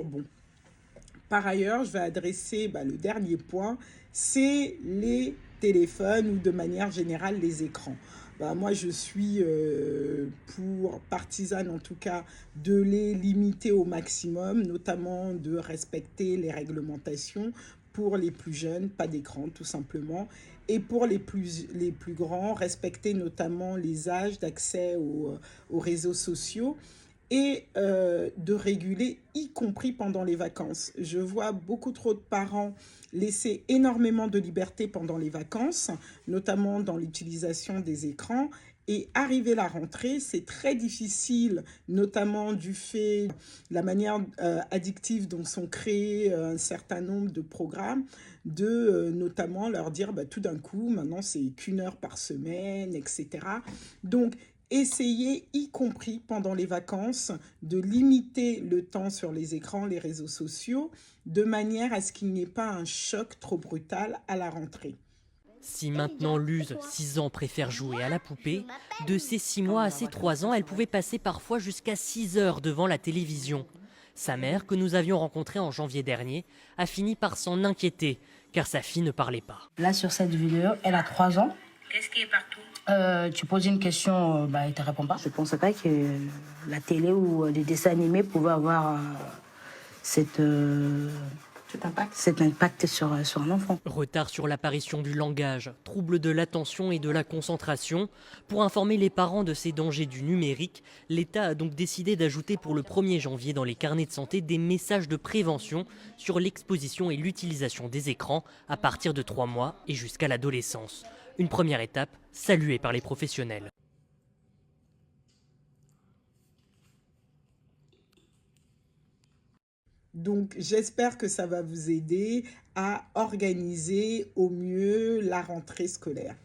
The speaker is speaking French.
Bon. Par ailleurs, je vais adresser le dernier point, c'est les téléphones ou de manière générale les écrans. Moi, je suis partisane en tout cas de les limiter au maximum, notamment de respecter les réglementations pour les plus jeunes, pas d'écran tout simplement, et pour les plus grands, respecter notamment les âges d'accès aux réseaux sociaux et de réguler, y compris pendant les vacances. Je vois beaucoup trop de parents laisser énormément de liberté pendant les vacances, notamment dans l'utilisation des écrans. Et arriver la rentrée, c'est très difficile, notamment du fait de la manière addictive dont sont créés un certain nombre de programmes, de notamment leur dire tout d'un coup, maintenant c'est qu'1 heure par semaine, etc. Donc, essayer, y compris pendant les vacances, de limiter le temps sur les écrans, les réseaux sociaux, de manière à ce qu'il n'y ait pas un choc trop brutal à la rentrée. Si maintenant Luz, 6 ans, préfère jouer à la poupée, de ses 6 mois à ses 3 ans, elle pouvait passer parfois jusqu'à 6 heures devant la télévision. Sa mère, que nous avions rencontrée en janvier dernier, a fini par s'en inquiéter, car sa fille ne parlait pas. Là, sur cette vidéo, elle a 3 ans. Qu'est-ce qui est partout? Tu poses une question, elle ne te répond pas. Je ne pensais pas que la télé ou les dessins animés pouvaient avoir cet impact sur un enfant. Retard sur l'apparition du langage, troubles de l'attention et de la concentration. Pour informer les parents de ces dangers du numérique, l'État a donc décidé d'ajouter pour le 1er janvier dans les carnets de santé des messages de prévention sur l'exposition et l'utilisation des écrans à partir de 3 mois et jusqu'à l'adolescence. Une première étape saluée par les professionnels. Donc, j'espère que ça va vous aider à organiser au mieux la rentrée scolaire.